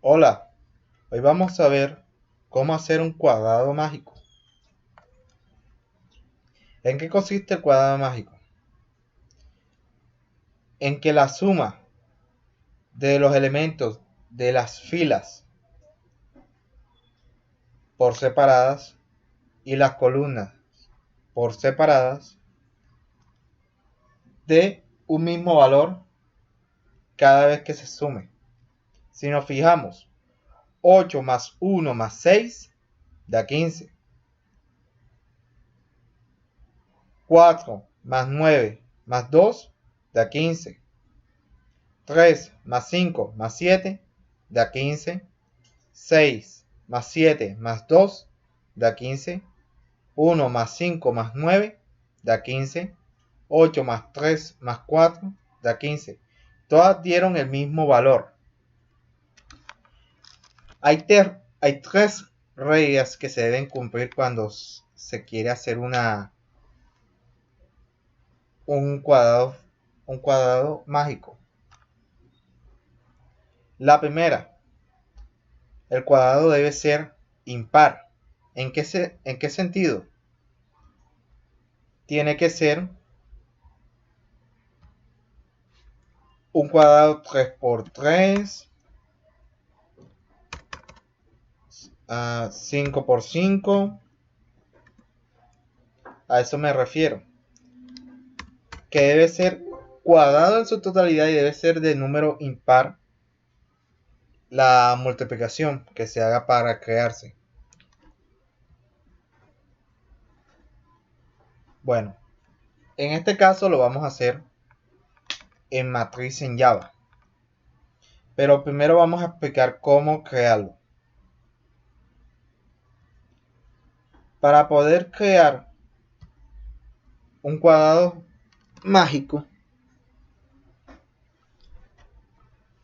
Hola, hoy vamos a ver cómo hacer un cuadrado mágico. ¿En qué consiste el cuadrado mágico? En que la suma de los elementos de las filas por separadas y las columnas por separadas dé un mismo valor cada vez que se sume. Si nos fijamos, 8 más 1 más 6 da 15. 4 más 9 más 2 da 15. 3 más 5 más 7 da 15. 6 más 7 más 2 da 15. 1 más 5 más 9 da 15. 8 más 3 más 4 da 15. Todas dieron el mismo valor. Hay tres reglas que se deben cumplir cuando se quiere hacer un cuadrado mágico. La primera, el cuadrado debe ser impar. ¿En qué sentido? Tiene que ser un cuadrado 3 por 3, 5 por 5. A eso me refiero. Que debe ser cuadrado en su totalidad y debe ser de número impar la multiplicación que se haga para crearse. Bueno, en este caso lo vamos a hacer en matriz en Java. Pero primero vamos a explicar cómo crearlo. Para poder crear un cuadrado mágico,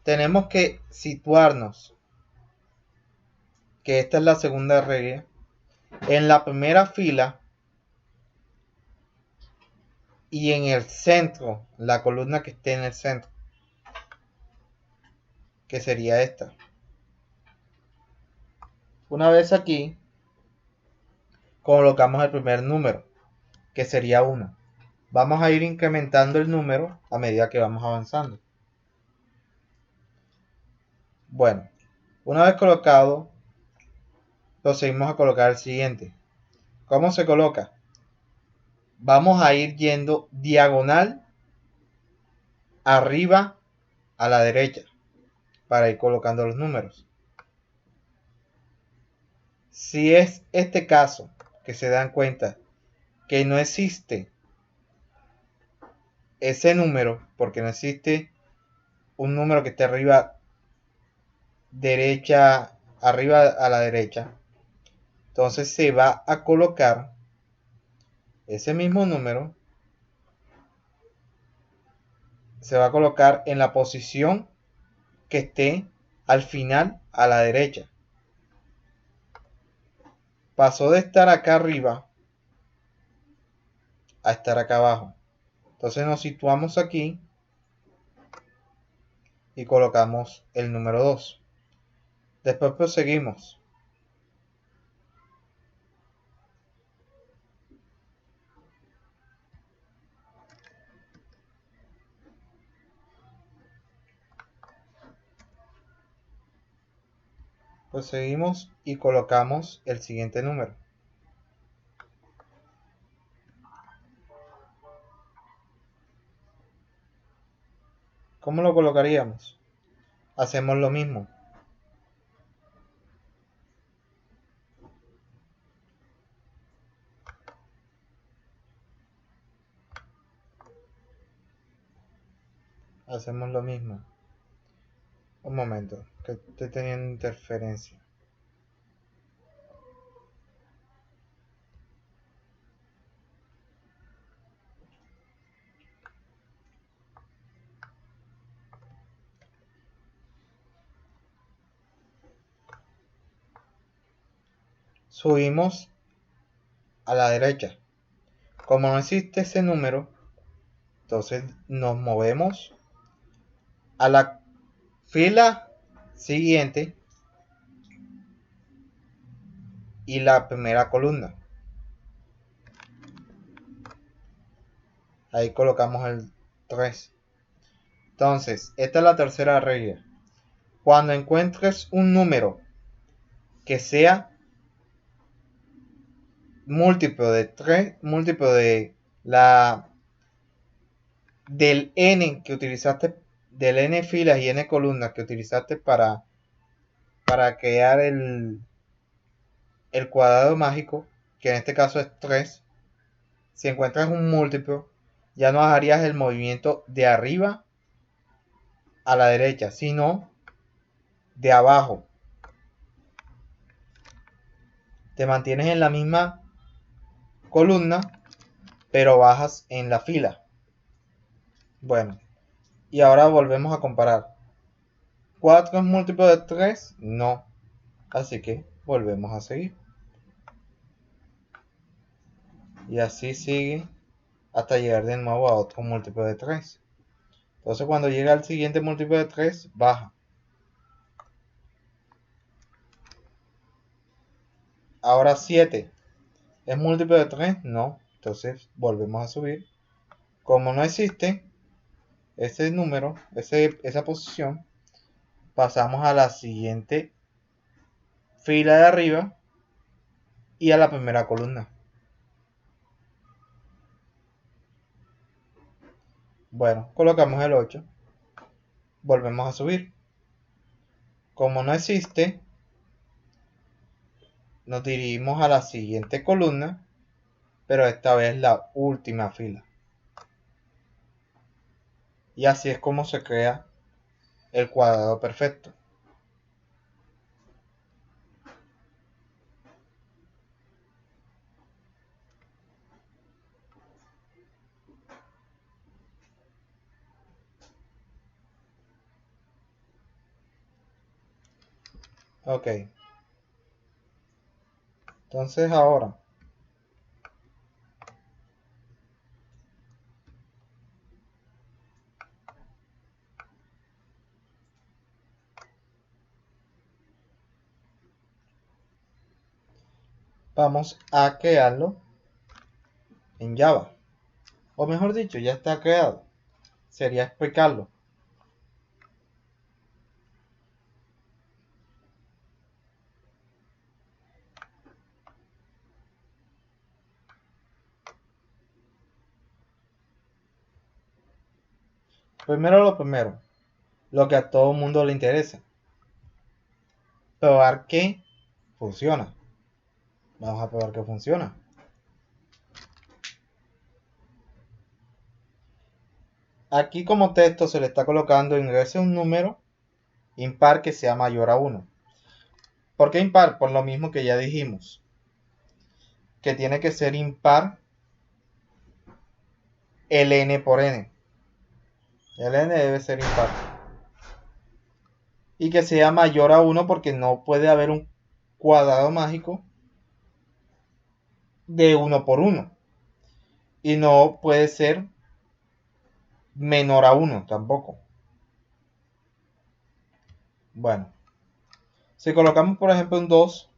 tenemos que situarnos, que esta es la segunda regla, en la primera fila y en el centro, la columna que esté en el centro, que sería esta. Una vez aquí, colocamos el primer número, que sería 1. Vamos a ir incrementando el número a medida que vamos avanzando. Bueno, una vez colocado, procedimos a colocar el siguiente. ¿Cómo se coloca? Vamos a ir yendo diagonal arriba a la derecha para ir colocando los números. Si es este caso que se dan cuenta que no existe ese número, porque no existe un número que esté arriba a la derecha, entonces se va a colocar ese mismo número, se va a colocar en la posición que esté al final a la derecha. Pasó de estar acá arriba a estar acá abajo. Entonces nos situamos aquí y colocamos el número 2. Después proseguimos. Proseguimos y colocamos el siguiente número. ¿Cómo lo colocaríamos? Hacemos lo mismo. Hacemos lo mismo. Un momento, que estoy teniendo interferencia. Subimos a la derecha. Como no existe ese número, entonces nos movemos a la fila siguiente y la primera columna. Ahí colocamos el 3. Entonces, esta es la tercera regla. Cuando encuentres un número que sea múltiplo de 3, múltiplo de del n que utilizaste, del n filas y n columnas que utilizaste para crear el cuadrado mágico, que en este caso es 3. Si encuentras un múltiplo, ya no harías el movimiento de arriba a la derecha, sino de abajo. Te mantienes en la misma columna, pero bajas en la fila. Bueno, y ahora volvemos a comparar. ¿4 es múltiplo de 3? No. Así que volvemos a seguir. Y así sigue hasta llegar de nuevo a otro múltiplo de 3. Entonces cuando llega al siguiente múltiplo de 3, baja. Ahora 7. ¿Es múltiplo de 3? No. Entonces volvemos a subir. Como no existe ese número, esa posición, pasamos a la siguiente fila de arriba y a la primera columna. Bueno, colocamos el 8. Volvemos a subir. Como no existe, nos dirigimos a la siguiente columna, pero esta vez la última fila. Y así es como se crea el cuadrado perfecto. Ok. Entonces ahora vamos a crearlo en Java. O mejor dicho, ya está creado. Sería explicarlo. Primero, lo que a todo mundo le interesa. Probar que funciona. Vamos a probar que funciona. Aquí como texto se le está colocando ingrese un número impar que sea mayor a 1. ¿Por qué impar? Por lo mismo que ya dijimos. Que tiene que ser impar el n por n. El n debe ser impar. Y que sea mayor a 1 porque no puede haber un cuadrado mágico de 1 por 1. Y no puede ser menor a 1 tampoco. Bueno, si colocamos por ejemplo un 2,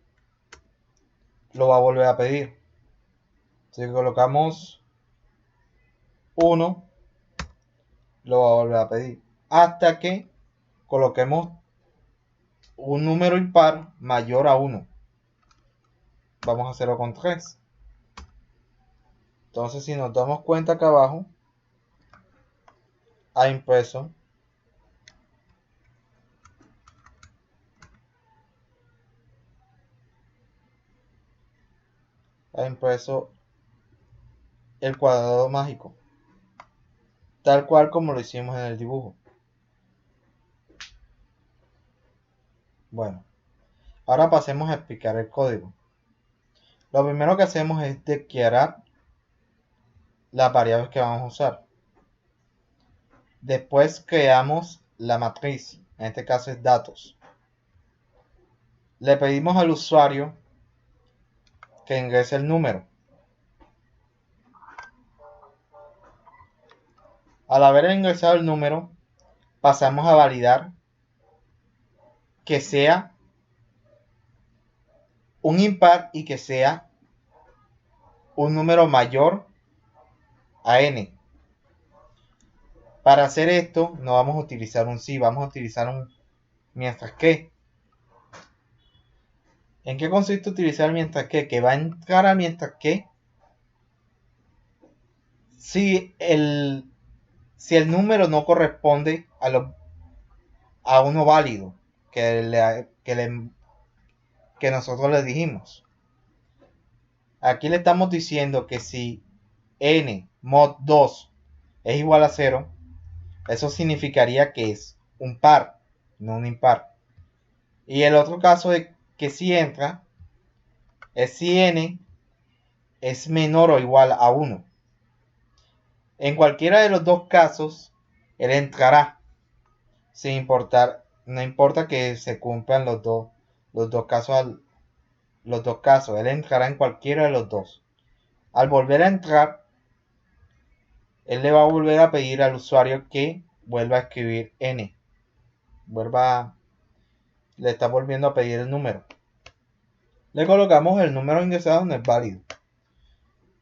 lo va a volver a pedir. Si colocamos 1, lo va a volver a pedir. Hasta que coloquemos un número impar mayor a 1. Vamos a hacerlo con 3. Entonces si nos damos cuenta acá abajo, ha impreso el cuadrado mágico, tal cual como lo hicimos en el dibujo. Bueno, ahora pasemos a explicar el código. Lo primero que hacemos es declarar las variables que vamos a usar. Después creamos la matriz, en este caso es datos. Le pedimos al usuario que ingrese el número. Al haber ingresado el número, pasamos a validar que sea un impar y que sea un número mayor a n. Para hacer esto no vamos a utilizar un si, vamos a utilizar un mientras que. ¿En qué consiste utilizar mientras que? Que va a entrar a mientras que si el número no corresponde a uno válido que nosotros le dijimos. Aquí le estamos diciendo que si n mod 2 es igual a 0, eso significaría que es un par, no un impar. Y el otro caso de que si entra es si n es menor o igual a 1. En cualquiera de los dos casos, él entrará, sin importar, no importa que se cumplan los dos casos, él entrará en cualquiera de los dos. Al volver a entrar, él le va a volver a pedir al usuario que vuelva a escribir n. Le está volviendo a pedir el número. Le colocamos el número ingresado, no es válido.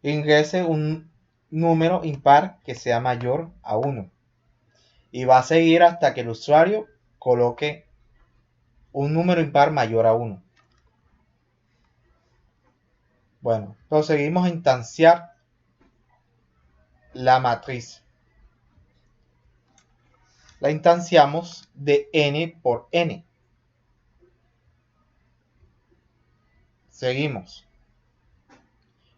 Ingrese un número impar que sea mayor a 1. Y va a seguir hasta que el usuario coloque un número impar mayor a 1. Bueno, proseguimos a instanciar la matriz. La instanciamos de n por n. Seguimos.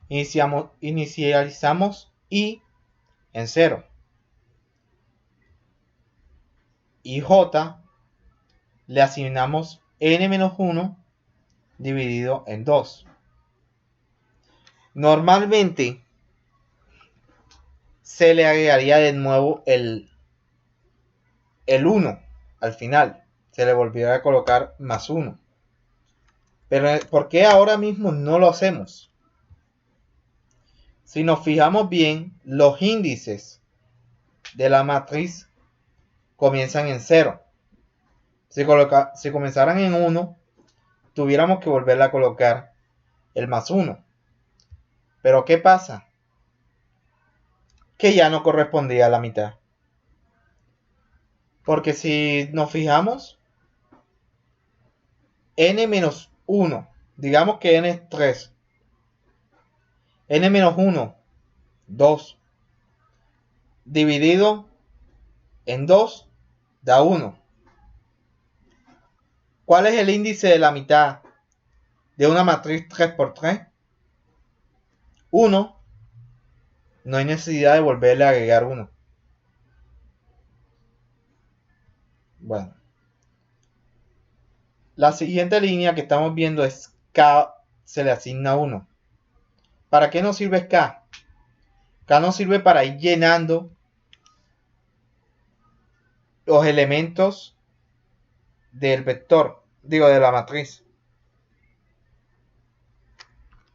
Inicializamos i en 0. Y j le asignamos n-1 dividido en 2. Normalmente se le agregaría de nuevo el 1 al final. Se le volviera a colocar más 1. Pero ¿por qué ahora mismo no lo hacemos? Si nos fijamos bien, los índices de la matriz comienzan en 0. Si comenzaran en 1, tuviéramos que volverle a colocar el más 1. Pero ¿qué pasa? Que ya no correspondía a la mitad. Porque si nos fijamos, n-1, digamos que n es 3. n-1, 2. Dividido en 2 da 1. ¿Cuál es el índice de la mitad de una matriz 3×3? 1. No hay necesidad de volverle a agregar 1. Bueno. La siguiente línea que estamos viendo es K, se le asigna 1. ¿Para qué nos sirve K? K nos sirve para ir llenando los elementos del vector, de la matriz.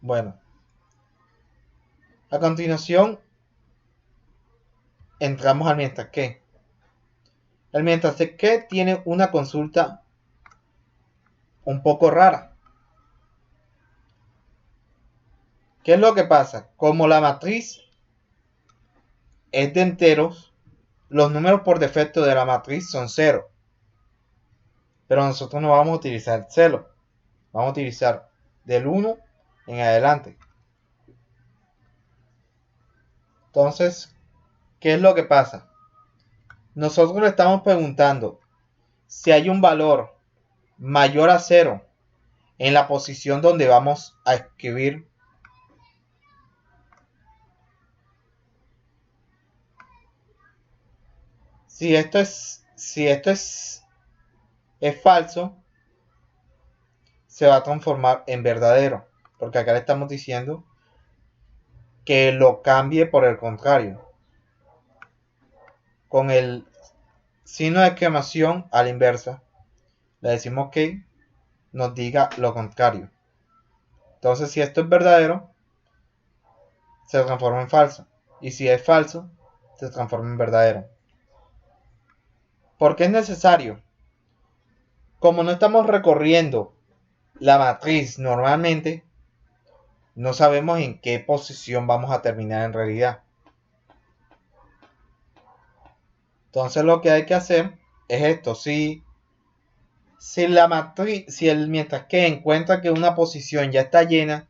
Bueno. A continuación, entramos al mientras que. El mientras que tiene una consulta un poco rara. ¿Qué es lo que pasa? Como la matriz es de enteros, los números por defecto de la matriz son 0. Pero nosotros no vamos a utilizar 0. Vamos a utilizar del 1 en adelante. Entonces, ¿qué es lo que pasa? Nosotros le estamos preguntando si hay un valor mayor a 0 en la posición donde vamos a escribir si esto es falso, se va a transformar en verdadero, porque acá le estamos diciendo que lo cambie por el contrario, con el signo de exclamación a la inversa. Le decimos que nos diga lo contrario. Entonces, si esto es verdadero, se transforma en falso, y si es falso, se transforma en verdadero. ¿Por qué es necesario? Como no estamos recorriendo la matriz normalmente no sabemos en qué posición vamos a terminar en realidad. Entonces lo que hay que hacer es esto. Si la matriz, mientras que encuentra que una posición ya está llena,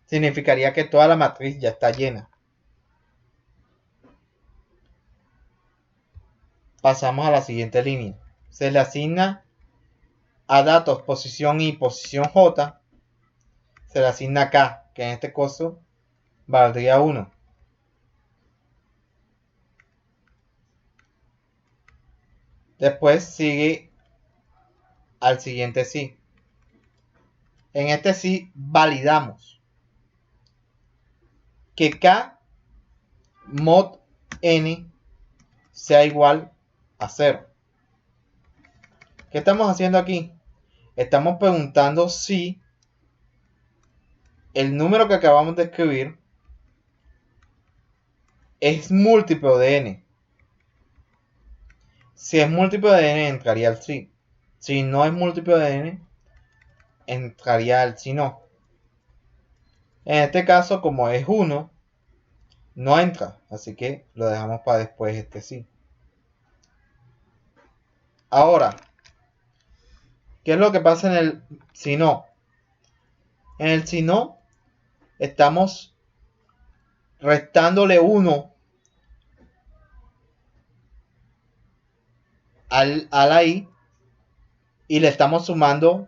significaría que toda la matriz ya está llena. Pasamos a la siguiente línea. Se le asigna a datos posición I, posición J, se le asigna K, que en este caso valdría 1. Después sigue al siguiente sí. En este sí validamos que K mod N sea igual a 0. ¿Qué estamos haciendo aquí? Estamos preguntando si el número que acabamos de escribir es múltiplo de n. Si es múltiplo de n, entraría el sí. Si no es múltiplo de n, entraría el sí no. En este caso, como es 1, no entra. Así que lo dejamos para después este sí. Ahora, ¿qué es lo que pasa en el si no? En el si no, estamos restándole 1 a la i y le estamos sumando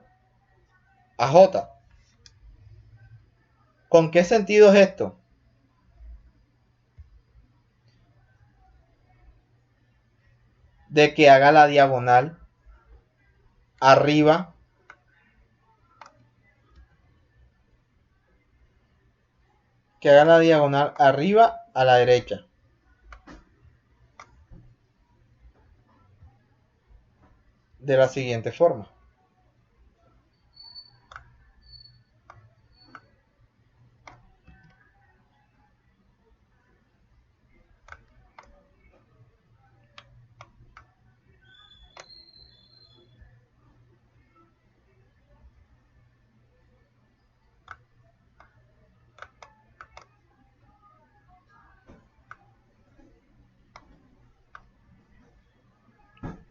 a j. ¿Con qué sentido es esto? De que haga la diagonal arriba a la derecha. De la siguiente forma.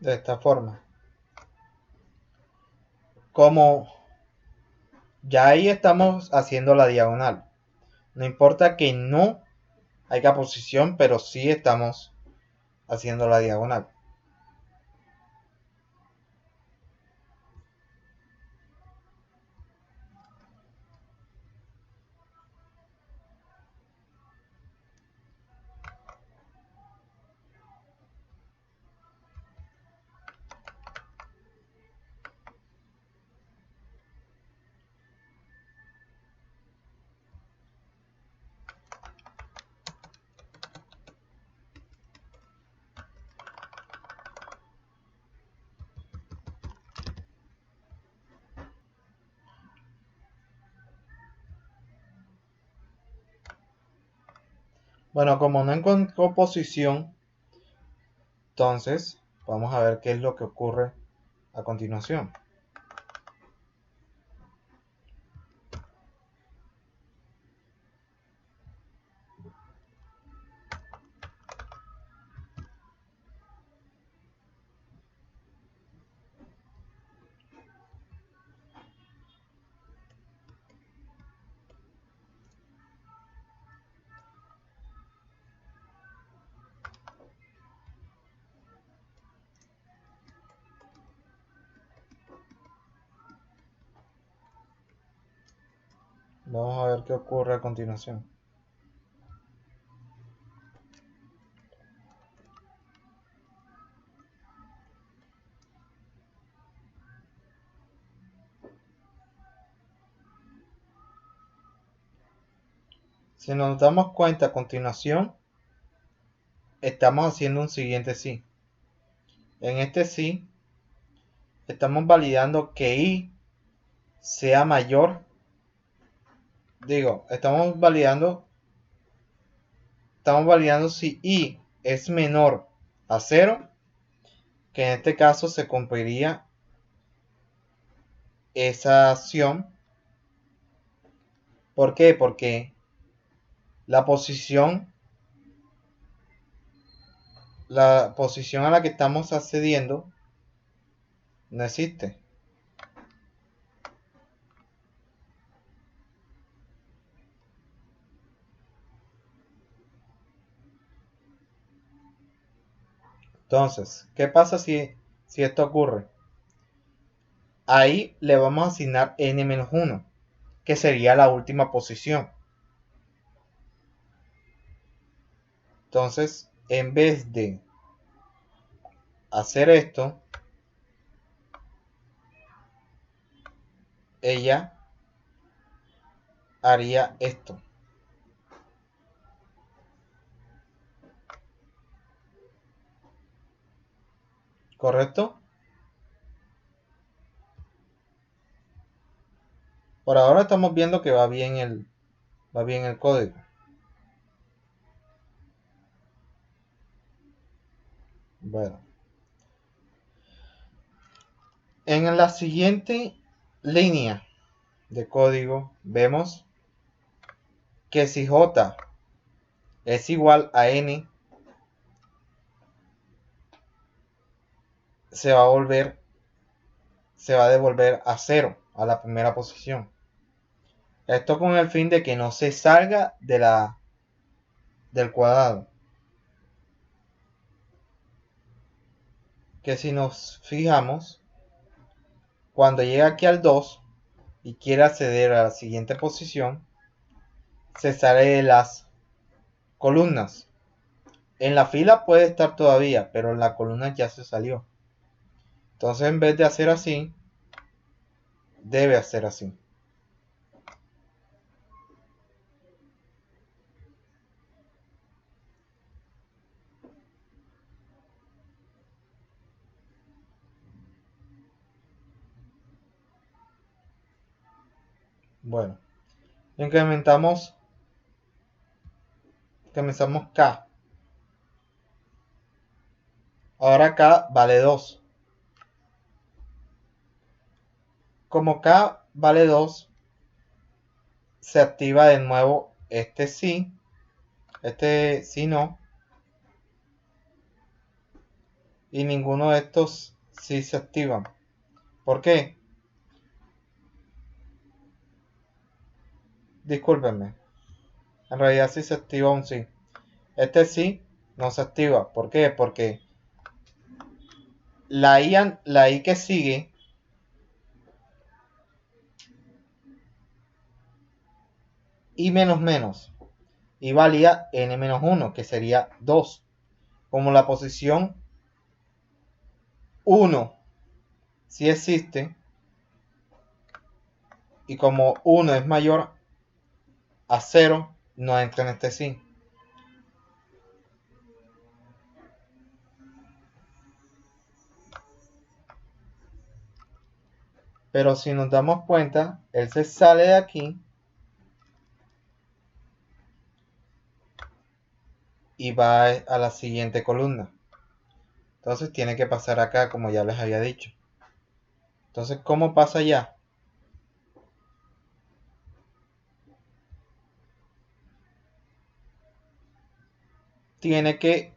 De esta forma. Como ya ahí estamos haciendo la diagonal. No importa que no haya posición, pero sí estamos haciendo la diagonal. Bueno, como no encontró posición, entonces vamos a ver qué es lo que ocurre a continuación. Vamos a ver qué ocurre a continuación. Si nos damos cuenta a continuación, estamos haciendo un siguiente sí. En este sí, estamos validando que i sea mayor. Estamos validando si i es menor a 0, que en este caso se cumpliría esa acción. ¿Por qué? Porque la posición a la que estamos accediendo no existe. Entonces, ¿qué pasa si esto ocurre? Ahí le vamos a asignar n-1, que sería la última posición. Entonces, en vez de hacer esto, ella haría esto. ¿Correcto? Por ahora estamos viendo que va bien el código. Bueno. En la siguiente línea de código vemos que si j es igual a n, se va a devolver a 0, a la primera posición. Esto con el fin de que no se salga del cuadrado. Que si nos fijamos, cuando llega aquí al 2 y quiere acceder a la siguiente posición, se sale de las columnas. En la fila puede estar todavía, pero en la columna ya se salió. Entonces, en vez de hacer así, debe hacer así. Bueno, incrementamos K. Ahora K vale 2. Como K vale 2, se activa de nuevo este sí no, y ninguno de estos sí se activan. ¿Por qué? Discúlpenme. En realidad sí se activa un sí. Este sí no se activa. ¿Por qué? Porque la I que sigue I menos menos y valía n-1, que sería 2. Como la posición 1 sí existe, y como 1 es mayor a 0, no entra en este sí. Pero si nos damos cuenta, él se sale de aquí y va a la siguiente columna. Entonces tiene que pasar acá, como ya les había dicho. Entonces, ¿cómo pasa allá? Tiene que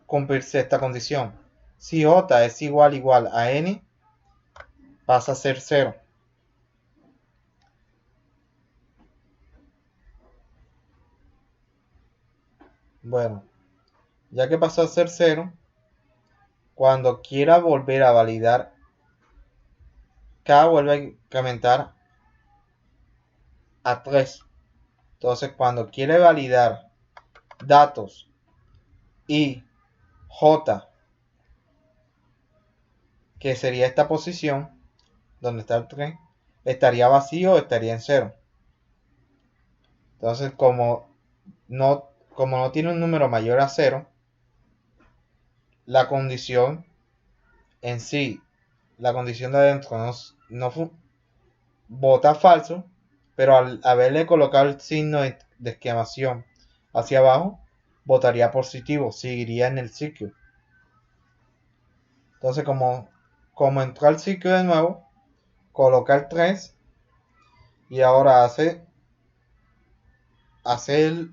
cumplirse esta condición. Si j es igual a n, pasa a ser 0. Bueno, ya que pasó a ser 0, cuando quiera volver a validar, K vuelve a incrementar a 3. Entonces, cuando quiere validar datos y J, que sería esta posición, donde está el 3, estaría vacío o estaría en 0. Entonces, como no tiene un número mayor a 0, la condición en sí, la condición de adentro no vota falso, pero al haberle colocado el signo de exclamación hacia abajo, votaría positivo, seguiría en el ciclo. Entonces, como entró al ciclo de nuevo, coloca el 3 y ahora hace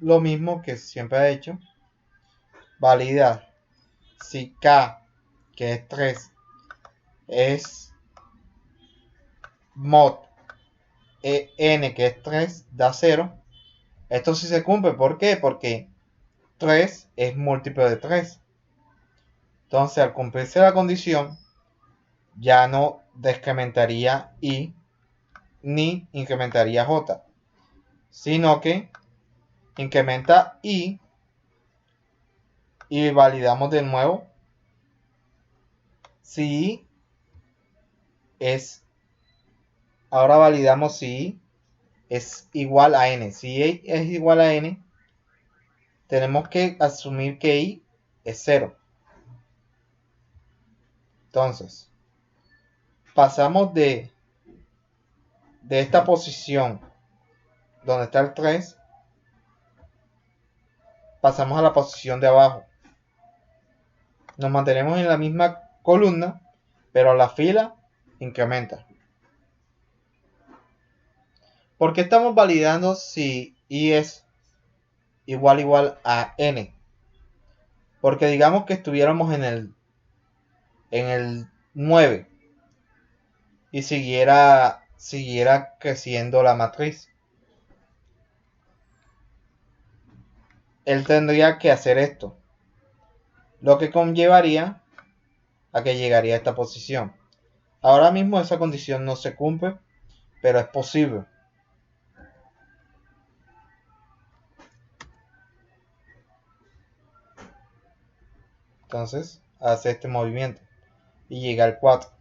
lo mismo que siempre ha hecho. Validar si K, que es 3, es mod n, que es 3, da 0. Esto sí se cumple. ¿Por qué? Porque 3 es múltiplo de 3. Entonces, al cumplirse la condición, ya no decrementaría i ni incrementaría j, sino que incrementa i y validamos de nuevo si i es, ahora validamos si i es igual a n. Si i es igual a n, tenemos que asumir que i es 0. Entonces, pasamos de esta posición donde está el 3, pasamos a la posición de abajo. Nos mantenemos en la misma columna, pero la fila incrementa. ¿Por qué estamos validando si i es igual a n? Porque digamos que estuviéramos en el 9 y siguiera creciendo la matriz. Él tendría que hacer esto, lo que conllevaría a que llegaría a esta posición. Ahora mismo esa condición no se cumple, pero es posible. Entonces hace este movimiento y llega al 4.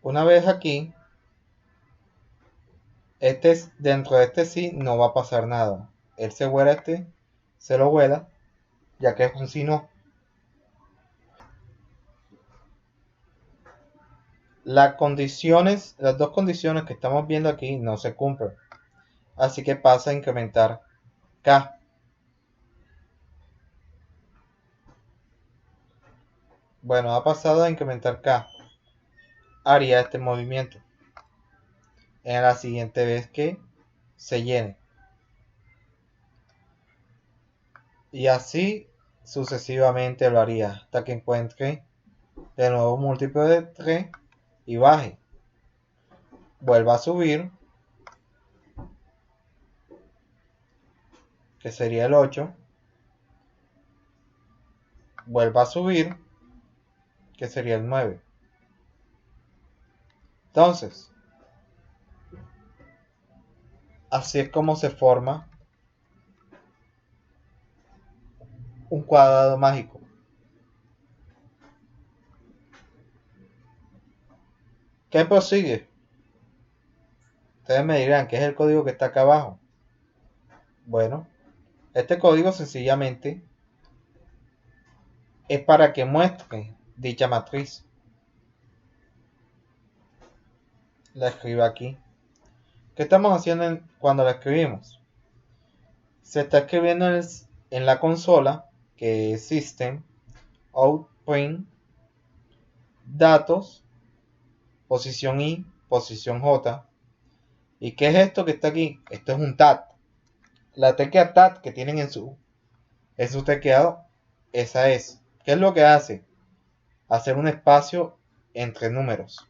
Una vez aquí, dentro de este sí no va a pasar nada. Él se vuela se lo vuela, ya que es un sí no. Las dos condiciones que estamos viendo aquí no se cumplen. Así que pasa a incrementar K. Bueno, ha pasado a incrementar K. Haría este movimiento en la siguiente vez que se llene. Y así sucesivamente lo haría hasta que encuentre de nuevo múltiplo de 3 y baje. Vuelva a subir, que sería el 8. Vuelva a subir, que sería el 9. Entonces, así es como se forma un cuadrado mágico. ¿Qué prosigue? Ustedes me dirán, ¿qué es el código que está acá abajo? Bueno, este código sencillamente es para que muestre dicha matriz. La escribo aquí. ¿Qué estamos haciendo cuando la escribimos? Se está escribiendo en la consola, que es System, Out, Print, Datos, posición I, posición J. ¿Y qué es esto que está aquí? Esto es un TAT. La tecla TAT que tienen en su teclado, esa es. ¿Qué es lo que hace? Hacer un espacio entre números.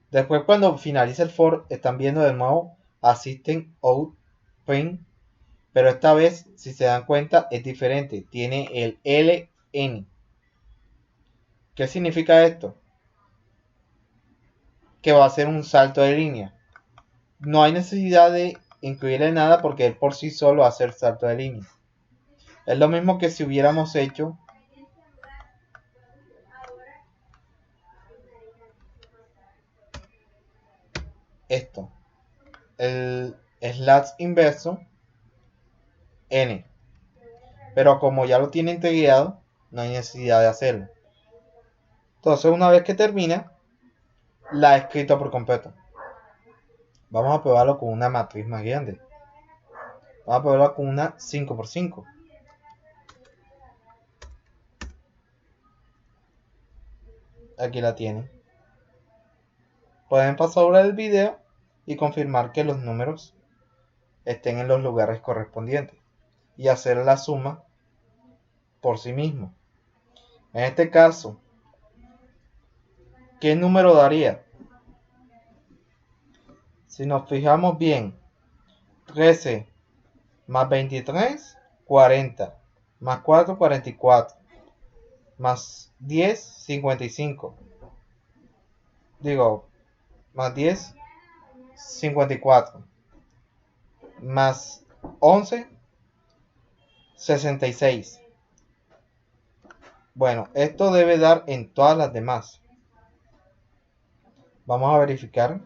Después, cuando finaliza el for, están viendo de nuevo System Out Print, pero esta vez, si se dan cuenta, es diferente. Tiene el LN. ¿Qué significa esto? Que va a hacer un salto de línea. No hay necesidad de incluirle nada porque él por sí solo hace el salto de línea. Es lo mismo que si hubiéramos hecho esto, el slash inverso n, pero como ya lo tiene integrado, no hay necesidad de hacerlo. Entonces, una vez que termina, la he escrito por completo. Vamos a probarlo con una matriz más grande. Vamos a probarla con una 5×5. Aquí la tienen. Pueden pasar ahora el video y confirmar que los números estén en los lugares correspondientes y hacer la suma por sí mismo. En este caso, ¿qué número daría? Si nos fijamos bien, 13 más 23, 40, más 4, 44, más 10, 55. Digo, más 10, 54, más 11, 66. Bueno, esto debe dar en todas las demás. Vamos a verificar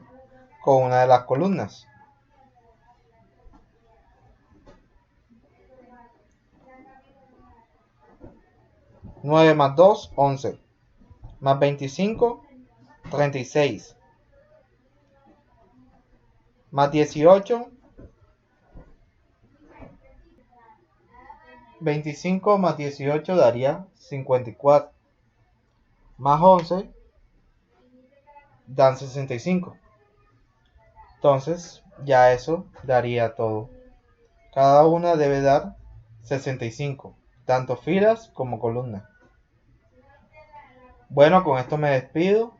con una de las columnas. 9 más 2, 11. Más 25, 36. Más 18, 25 más 18 daría 54. Más 11 dan 65. Entonces, ya eso daría todo. Cada una debe dar 65, tanto filas como columnas. Bueno, con esto me despido.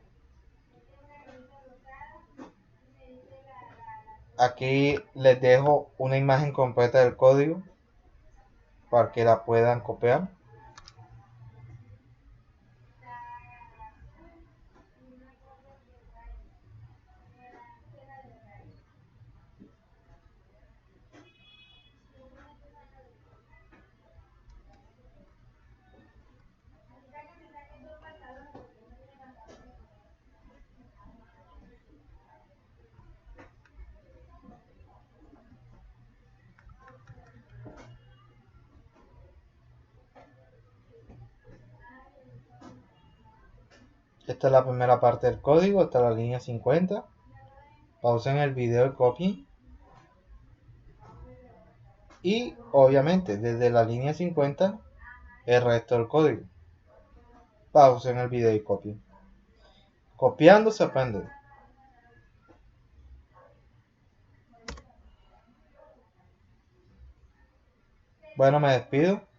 Aquí les dejo una imagen completa del código para que la puedan copiar. Esta es la primera parte del código, esta es la línea 50. Pausen el video y copien. Y obviamente desde la línea 50 el resto del código. Pausen el video y copien. Copiando se aprende. Bueno, me despido.